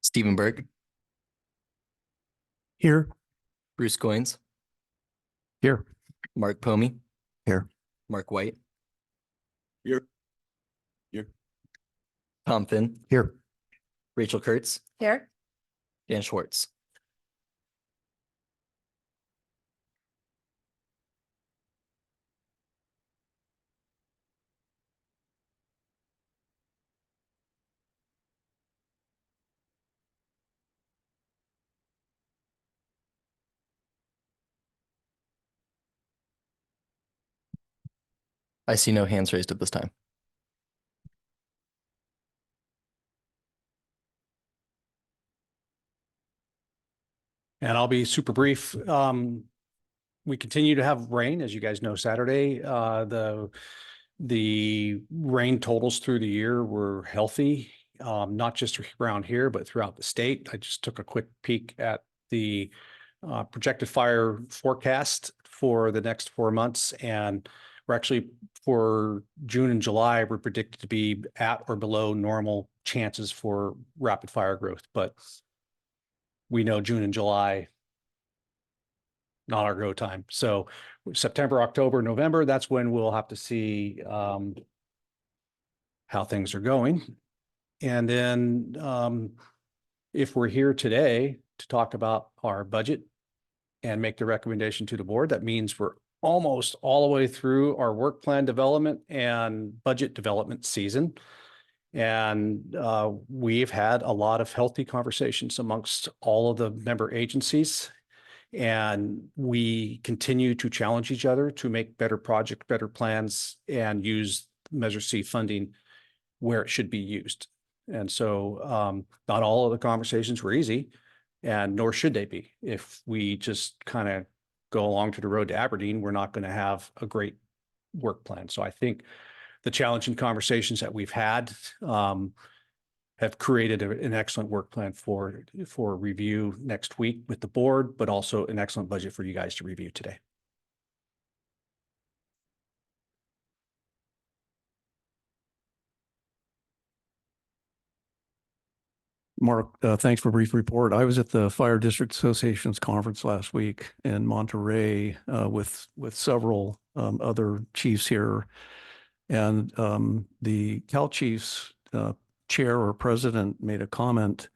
Stephen Berg, Here. Bruce Goins, Here. Mark Pomey, Here. Mark White, Here. Here. Tom Finn, Here. Rachel Kurtz, Here. Dan Schwartz. I see no hands raised at this time. And I'll be super brief. We continue to have rain, as you guys know, Saturday. The rain totals through the year were healthy, not just around here, but throughout the state. I just took a quick peek at the projected fire forecast for the next 4 months. And we're actually, for June and July, we're predicted to be at or below normal chances for rapid fire growth. But we know June and July, not our go time. So September, October, November, that's when we'll have to see how things are going. And then if we're here today to talk about our budget and make the recommendation to the board, that means we're almost all the way through our work plan development and budget development season. And we've had a lot of healthy conversations amongst all of the member agencies. And we continue to challenge each other to make better plans, and use Measure C funding where it should be used. And so not all of the conversations were easy, and nor should they be. If we just kind of go along to the road to Aberdeen, we're not going to have a great work plan. So I think the challenging conversations that we've had have created an excellent work plan for review next week with the board, but also an excellent budget for you guys to review today. Mark, thanks for a brief report. I was at the Fire District Association's conference last week in Monterey with several other chiefs here. And the Cal Chiefs chair or president made a comment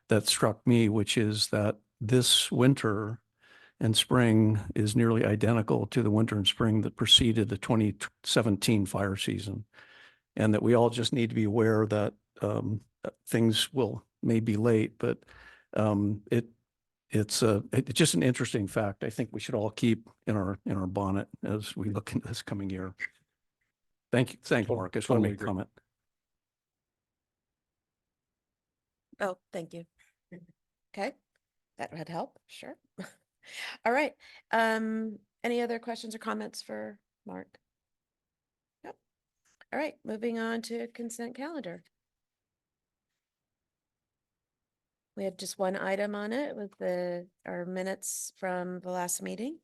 that struck me, which is that this winter and spring is nearly identical to the winter and spring that preceded the 2017 fire season. And that we all just need to be aware that things may be late, but it's just an interesting fact. I think we should all keep in our bonnet as we look into this coming year. Thank you. Thank you, Mark. I just want to make a comment. Oh, thank you. Okay, that would help. Sure. All right. Any other questions or comments for Mark? Yep. All right, moving on to consent calendar. We have just one item on it with our minutes from the last meeting.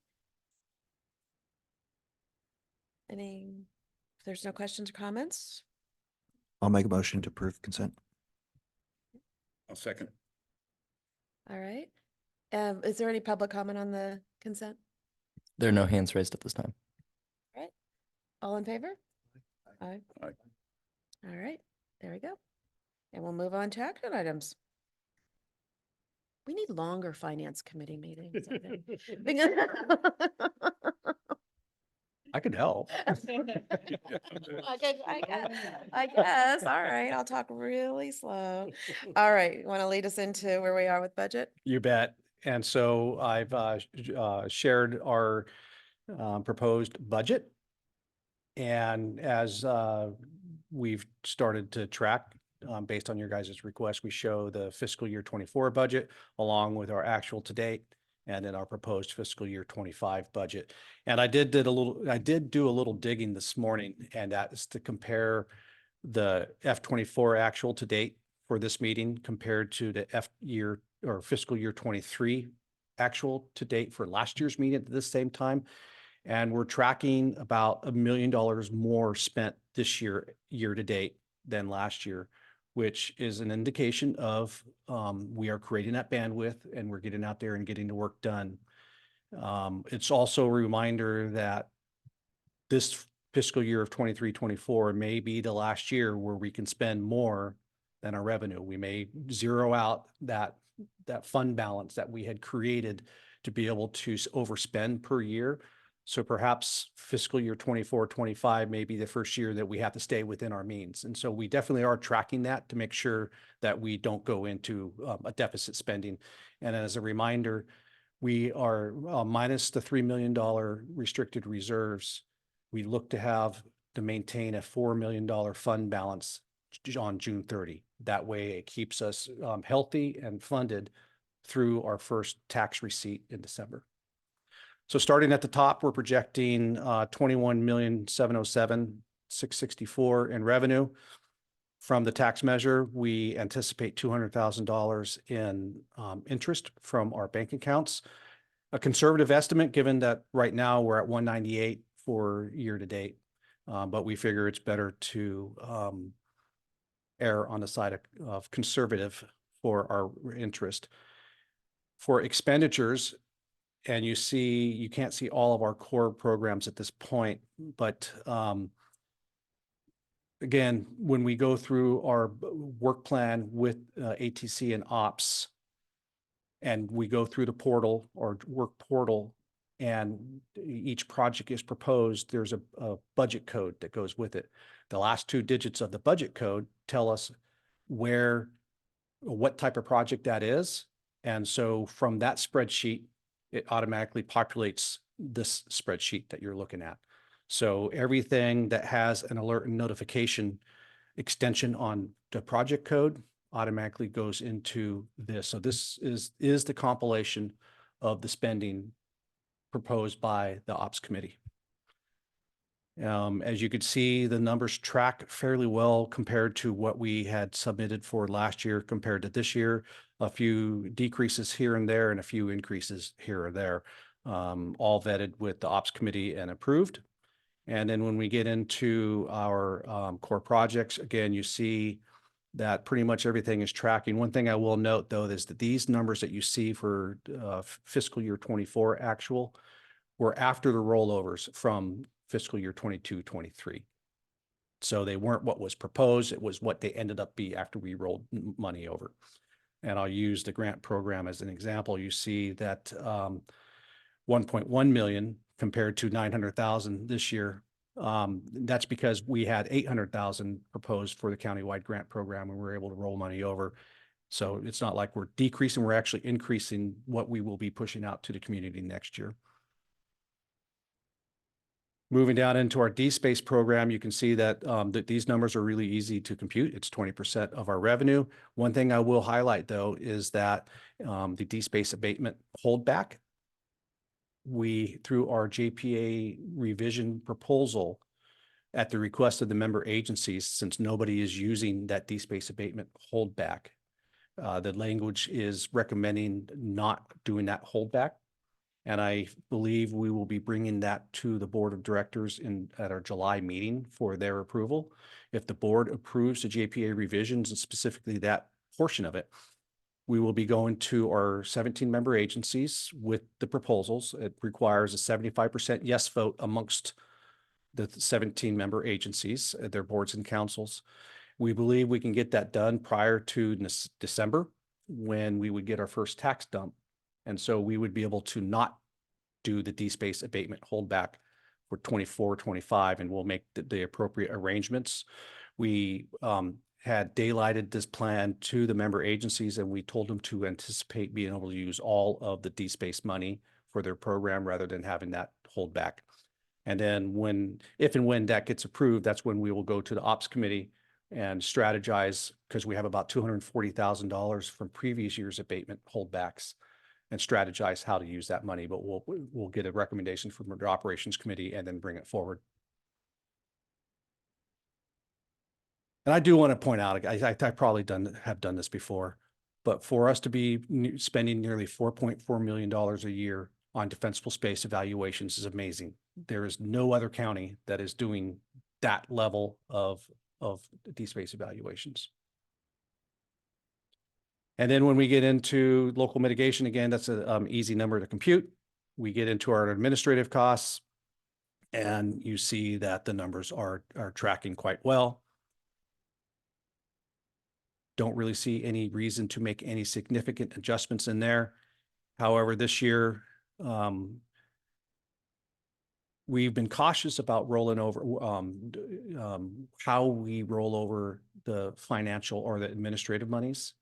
If there's no questions or comments? I'll make a motion to approve consent. I'll second. All right. Is there any public comment on the consent? There are no hands raised at this time. All right. All in favor? Aye. Aye. All right, there we go. And we'll move on to action items. We need longer finance committee meetings, I think. I could help. Okay, I guess. All right, I'll talk really slow. All right, you want to lead us into where we are with budget? You bet. And so I've shared our proposed budget. And as we've started to track based on your guys' request, we show the fiscal year 24 budget along with our actual to date, and then our proposed fiscal year 25 budget. And I did do a little digging this morning, and that is to compare the F24 actual to date for this meeting compared to the fiscal year 23 actual to date for last year's meeting at this same time. And we're tracking about $1 million more spent this year to date than last year, which is an indication of we are creating that bandwidth and we're getting out there and getting the work done. It's also a reminder that this fiscal year of 23-24 may be the last year where we can spend more than our revenue. We may zero out that fund balance that we had created to be able to overspend per year. So perhaps fiscal year 24-25 may be the first year that we have to stay within our means. And so we definitely are tracking that to make sure that we don't go into a deficit spending. And as a reminder, we are minus the $3 million restricted reserves. We look to maintain a $4 million fund balance on June 30. That way it keeps us healthy and funded through our first tax receipt in December. So starting at the top, we're projecting 21,707,664 in revenue. From the tax measure, we anticipate $200,000 in interest from our bank accounts. A conservative estimate, given that right now we're at 198 for year to date, but we figure it's better to err on the side of conservative for our interest. For expenditures, and you can't see all of our core programs at this point, but again, when we go through our work plan with ATC and ops, and we go through the portal or work portal, and each project is proposed, there's a budget code that goes with it. The last two digits of the budget code tell us what type of project that is. And so from that spreadsheet, it automatically populates this spreadsheet that you're looking at. So everything that has an alert and notification extension on the project code automatically goes into this. So this is the compilation of the spending proposed by the ops committee. As you could see, the numbers track fairly well compared to what we had submitted for last year compared to this year. A few decreases here and there and a few increases here or there, all vetted with the ops committee and approved. And then when we get into our core projects, again, you see that pretty much everything is tracking. One thing I will note, though, is that these numbers that you see for fiscal year 24 actual were after the rollovers from fiscal year 22-23. So they weren't what was proposed. It was what they ended up be after we rolled money over. And I'll use the grant program as an example. You see that 1.1 million compared to 900,000 this year. That's because we had 800,000 proposed for the countywide grant program and we were able to roll money over. So it's not like we're decreasing, we're actually increasing what we will be pushing out to the community next year. Moving down into our D-Space program, you can see that, that these numbers are really easy to compute. It's 20% of our revenue. One thing I will highlight, though, is that the D-Space abatement holdback, through our JPA revision proposal at the request of the member agencies, since nobody is using that D-Space abatement holdback, the language is recommending not doing that holdback. And I believe we will be bringing that to the board of directors at our July meeting for their approval. If the board approves the JPA revisions and specifically that portion of it, we will be going to our 17 member agencies with the proposals. It requires a 75% yes vote amongst the 17 member agencies, their boards and councils. We believe we can get that done prior to December, when we would get our first tax dump. And so we would be able to not do the D-Space abatement holdback for 24-25, and we'll make the appropriate arrangements. We had daylighted this plan to the member agencies, and we told them to anticipate being able to use all of the D-Space money for their program rather than having that holdback. And then if and when that gets approved, that's when we will go to the ops committee and strategize, because we have about $240,000 from previous year's abatement holdbacks, and strategize how to use that money. But we'll get a recommendation from the operations committee and then bring it forward. And I do want to point out, I probably have done this before, but for us to be spending nearly $4.4 million a year on defensible space evaluations is amazing. There is no other county that is doing that level of D-Space evaluations. And then when we get into local mitigation, again, that's a easy number to compute. We get into our administrative costs, and you see that the numbers are tracking quite well. Don't really see any reason to make any significant adjustments in there. However, this year, we've been cautious about rolling over, how we roll over the financial or the administrative monies.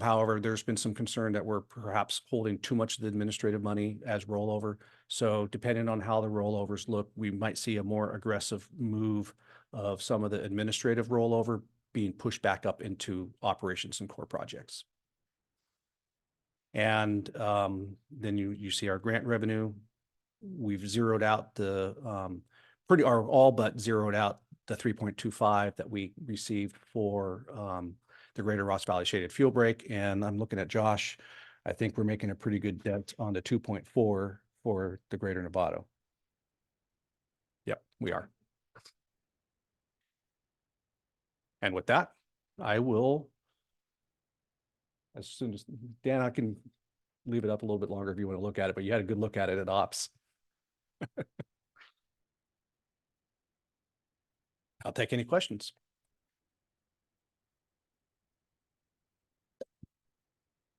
However, there's been some concern that we're perhaps holding too much of the administrative money as rollover. So depending on how the rollovers look, we might see a more aggressive move of some of the administrative rollover being pushed back up into operations and core projects. And then you see our grant revenue. We've zeroed out the all but zeroed out the 3.25 that we received for the Greater Ross Valley Shaded Fuel Break. And I'm looking at Josh. I think we're making a pretty good dent on the 2.4 for the Greater Novato. Yep, we are. And with that, I will, as soon as Dan, I can leave it up a little bit longer if you want to look at it, but you had a good look at it at ops. I'll take any questions.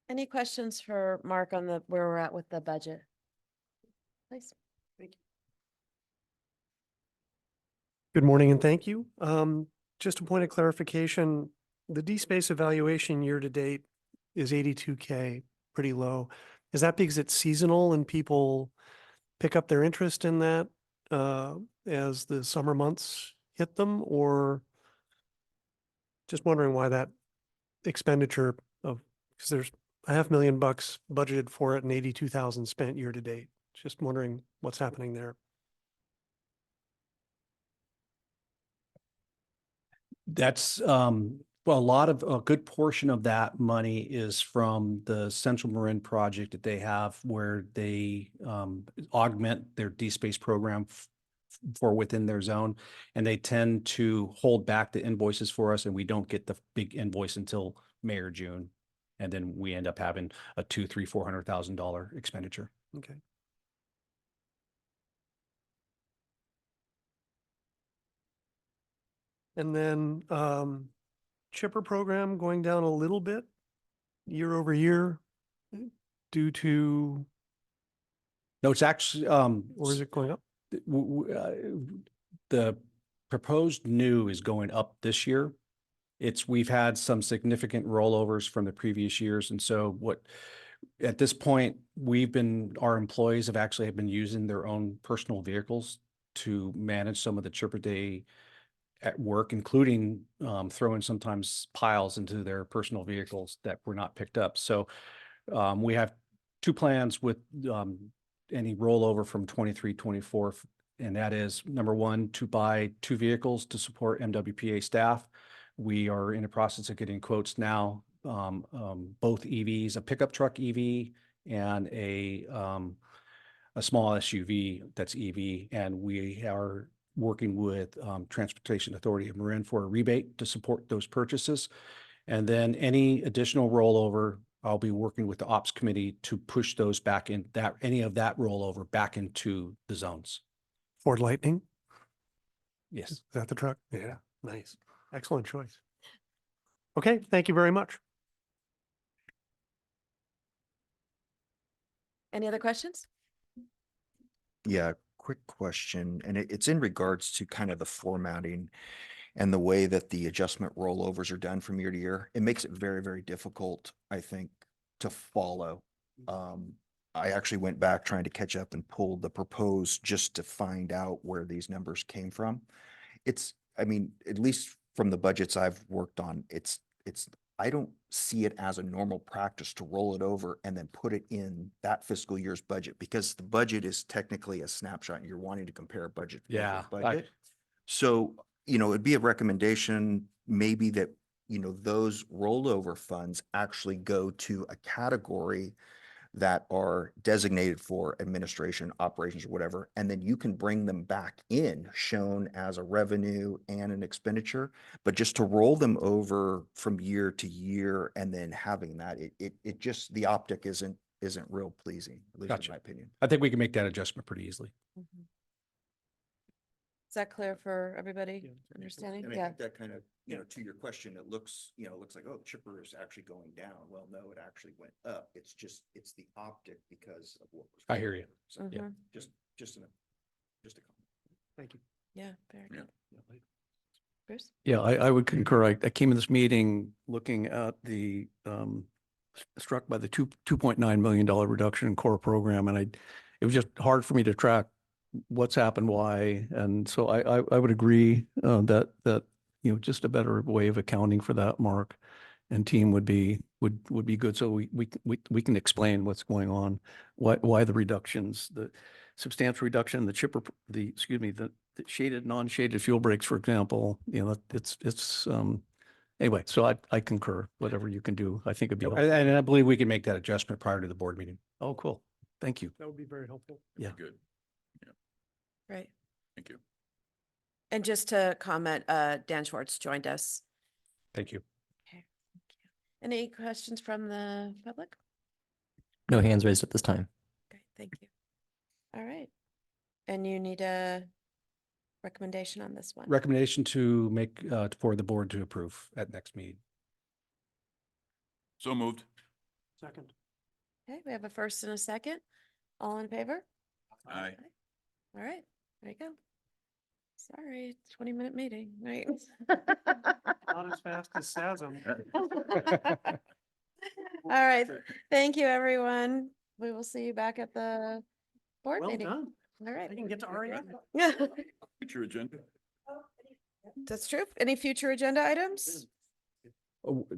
Any questions for Mark on where we're at with the budget? Please. Thank you. Good morning and thank you. Just a point of clarification, the D-space evaluation year to date is 82K, pretty low. Is that because it's seasonal and people pick up their interest in that as the summer months hit them, or just wondering why that expenditure of, because there's $500,000 budgeted for it and 82,000 spent year to date. Just wondering what's happening there. That's well, a good portion of that money is from the Central Marin project that they have, where they augment their D-space program for within their zone, and they tend to hold back the invoices for us, and we don't get the big invoice until May or June, and then we end up having a $400,000 expenditure. Okay. And then chipper program going down a little bit year over year due to, No, it's actually or is it going up? The proposed new is going up this year. We've had some significant rollovers from the previous years. And so at this point, our employees have been using their own personal vehicles to manage some of the chipper day at work, including throwing sometimes piles into their personal vehicles that were not picked up. So we have two plans with any rollover from 23-24, and that is, number one, to buy 2 vehicles to support MWPA staff. We are in the process of getting quotes now, both EVs, a pickup truck EV and a small SUV that's EV, and we are working with Transportation Authority of Marin for a rebate to support those purchases. And then any additional rollover, I'll be working with the ops committee to push those back in, any of that rollover back into the zones. Ford Lightning? Yes. Is that the truck? Yeah, nice. Excellent choice. Okay, thank you very much. Any other questions? Yeah, quick question, and it's in regards to kind of the formatting and the way that the adjustment rollovers are done from year to year. It makes it very, very difficult, I think, to follow. I actually went back trying to catch up and pulled the proposed just to find out where these numbers came from. I mean, at least from the budgets I've worked on, I don't see it as a normal practice to roll it over and then put it in that fiscal year's budget, because the budget is technically a snapshot and you're wanting to compare budget. Yeah. Budget. So, it'd be a recommendation maybe that, those rollover funds actually go to a category that are designated for administration, operations, or whatever, and then you can bring them back in, shown as a revenue and an expenditure. But just to roll them over from year to year and then having that, it just, the optic isn't real pleasing, at least Gotcha. in my opinion. I think we can make that adjustment pretty easily. Mhm. Is that clear for everybody? Yeah. Understanding? And I Yeah. think that kind of, to your question, it looks like, oh, chipper is actually going down. Well, no, it actually went up. It's the optic because of what was. I hear you. So, yeah, Mhm. just a comment. Thank you. Yeah, very good. Bruce? Yeah, I would concur. I came in this meeting looking at the, struck by the $2.9 million reduction in core program. And it was just hard for me to track what's happened, why. And so I would agree, that, just a better way of accounting for that, Mark and team would be good. So we can explain what's going on, why the reductions, the substantial reduction, the chipper, the shaded, non-shaded fuel breaks, for example, it's, anyway, so I concur, whatever you can do, I think it'd be, And I believe we can make that adjustment prior to the board meeting. oh, cool. Thank you. That would be very helpful. Yeah. Good. Right. Thank you. And just to comment, Dan Schwartz joined us. Thank you. Okay. Thank you. Any questions from the public? No hands raised at this time. Okay, thank you. All right. And you need a recommendation on this one? Recommendation to make, for the board to approve at next meeting. So moved. Second. Okay, we have a first and a second. All in favor? Aye. All right, there you go. Sorry, 20-minute meeting, right? Not as fast as SASM. All right, thank you, everyone. We will see you back at the board Well meeting. done. All right. I can get to REI. Yeah, Future agenda. that's true. Any future agenda items?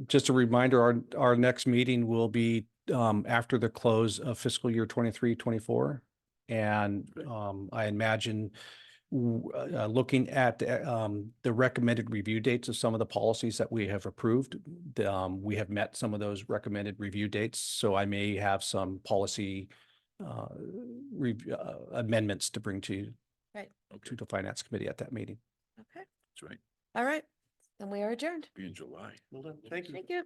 Just a reminder, our next meeting will be after the close of fiscal year 23-24. And I imagine looking at the recommended review dates of some of the policies that we have approved, we have met some of those recommended review dates. So I may have some policy amendments to bring to Right. to the finance committee at that meeting. Okay, That's right. all right. Then we are adjourned. Be in July. Well done. Thank you. Thank you.